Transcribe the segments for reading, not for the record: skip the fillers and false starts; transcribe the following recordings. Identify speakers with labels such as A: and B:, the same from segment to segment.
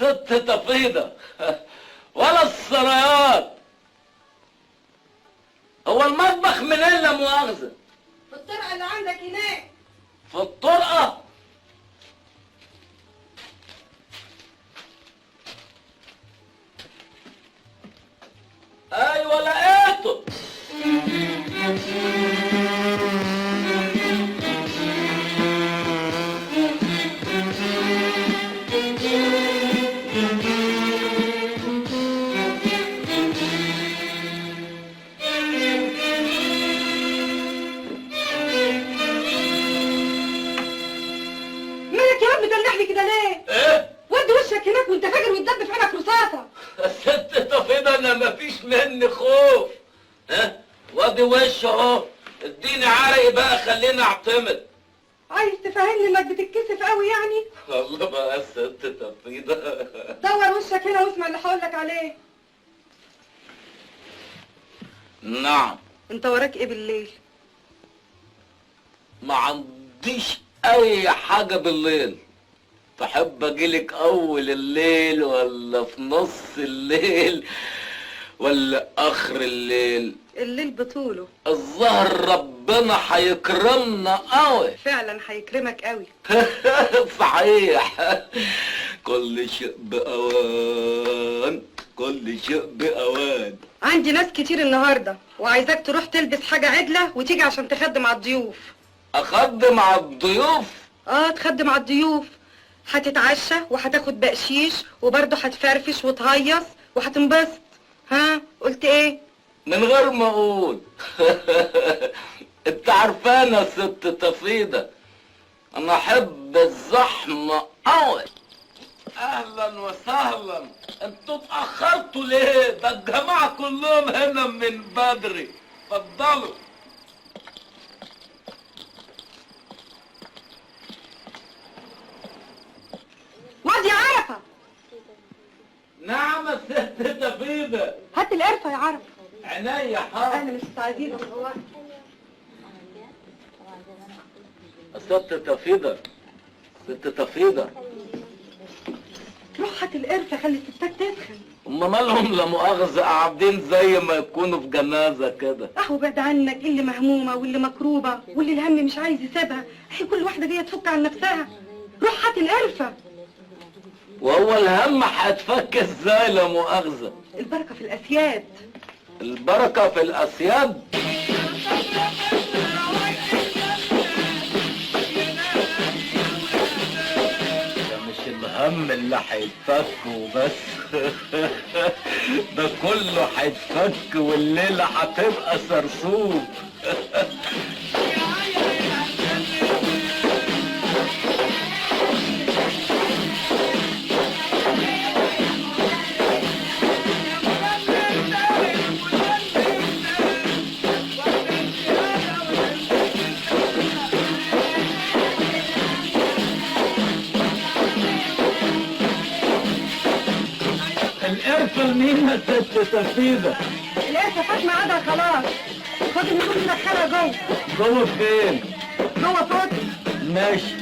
A: الست تفيضة ولا السرايات. هو المطبخ منين لا مؤاخذة؟
B: في الطرقة اللي عندك هناك.
A: في الطرقة؟ ايوه لقيته.
B: مالك يا رب تنح لي كده ليه؟
A: ايه؟
B: ودي وشك هناك وانت فاكر وتدب في عينك رصاصة.
A: الست تفيضة انا مفيش مني خوف. ها؟ وادي وش اهو. اديني عرقي بقى خليني اعتمد.
B: عايز تفهمني انك بتتكسف قوي يعني؟
A: الله بقى الست تفيضة.
B: دور وشك هنا واسمع اللي هقولك عليه.
A: نعم.
B: انت وراك ايه بالليل؟
A: ما عنديش اي حاجة بالليل. تحب اجيلك اول الليل ولا في نص الليل ولا اخر الليل؟
B: الليل بطوله.
A: الظهر ربنا هيكرمنا قوي.
B: فعلا هيكرمك قوي.
A: صحيح. كل شيء باوان، كل شيء باوان.
B: عندي ناس كتير النهارده وعايزاك تروح تلبس حاجة عدلة وتيجي عشان تخدم على الضيوف.
A: اخدم على الضيوف؟
B: اه تخدم على الضيوف. هتتعشى وهتاخد بقشيش وبرضه هتفرفش وتهيص وهتنبسط. ها قلت ايه؟
A: من غير ما اقول. انت عارفانا ست تفيضة انا احب الزحمة قوي. اهلا وسهلا. انتوا اتأخرتوا ليه؟ ده الجماعة كلهم هنا من بدري. اتفضلوا.
B: واد يا عرفة.
A: نعم يا ست تفيضة.
B: هات القرفة يا عرفة.
A: عينيا حاضر.
B: انا مش عايزين والله.
A: ست تفيضة، ست تفيضة.
B: روح هات القرفة خلي الستات تدخل.
A: هما مالهم لا مؤاخذة قاعدين زي ما يكونوا في جنازة كده؟
B: اهو بعد عنك اللي مهمومة واللي مكروبة واللي الهم مش عايز يسيبها. هي كل واحدة جاية تفك عن نفسها. روح هات القرفة.
A: وهو الهم هيتفك ازاي لا مؤاخذة؟
B: البركة في الأسياد.
A: البركة في الأسياد؟ ده مش الهم اللي هيتفك وبس. ده كله هيتفك والليلة هتبقى سرسوب. القرفة لمين يا ست تفيضة؟
B: القرفة فاطمة قاعدة خلاص. خد النجوم دخلها جوه.
A: جوه فين؟
B: جوه فاطمة.
A: ماشي.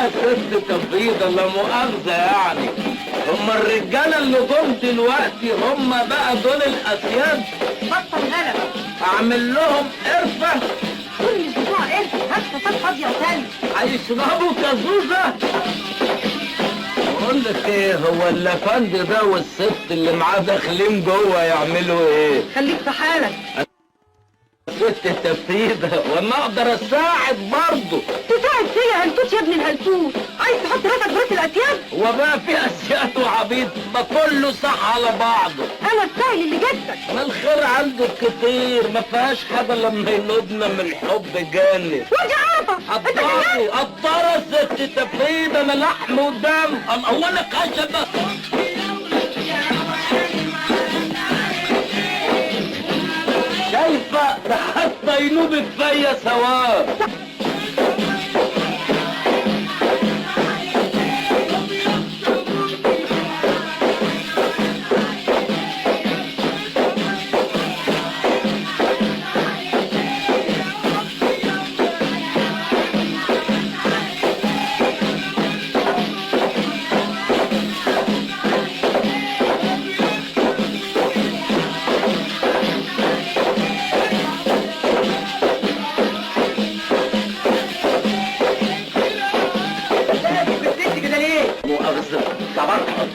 A: ست تفيضة لا مؤاخذة يعني. هم الرجالة اللي جم دلوقتي هم بقى دول الأسياد؟
B: بطل غلبة.
A: أعمل لهم قرفة؟
B: دول مش بتوع قرفة. هات فطار فاضية وتاني.
A: هيشربوا كازوزة؟ بقول لك ايه، هو الافندي ده والست اللي معاه داخلين جوه يعملوا ايه؟
B: خليك في حالك.
A: ست تفريدة وانا اقدر اساعد برضه.
B: تساعد فيا هلتوت يا ابن الهلتوت؟ عايز تحط راسك براس الاسياد؟
A: هو بقى في اسياد وعبيد؟ ما كله صح على بعضه.
B: انا السهل اللي جبتك.
A: ما الخير عندك كتير، ما فيهاش حاجة لما ينودنا من الحب جانب.
B: وارجع عرفة
A: قطري قطرة ست تفريدة، انا لحم ودم. هو انا خشبة؟ شايفة ده حتى ينوبك فيا ثواب.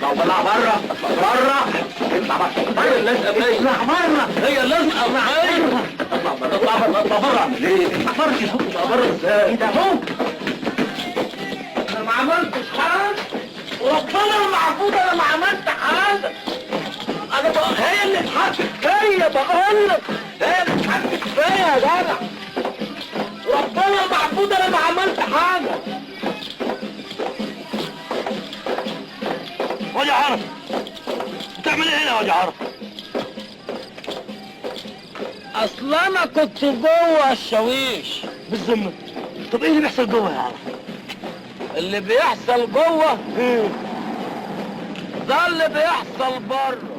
A: اطلع بره بره، اطلع بره الناس قبلي. اطلع بره، هي لازقه معايا. اطلع بره اطلع بره اطلع بره. اعمل ايه؟ اطلع بره كده. اطلع بره ازاي؟ انت اهو انا ما عملتش حاجه، وربنا المعبود انا ما عملت حاجه. انا بقى هي اللي اتحكت فيا، بقول لك هي اللي اتحكت فيا يا جدع. ربنا المعبود انا ما عملت حاجه. وادي عرف، بتعمل ايه هنا يا وادي عرف؟ اصل انا كنت جوه الشاويش. بالذمة؟ طب ايه اللي بيحصل جوه يا عرف؟ اللي بيحصل جوه ده اللي بيحصل بره.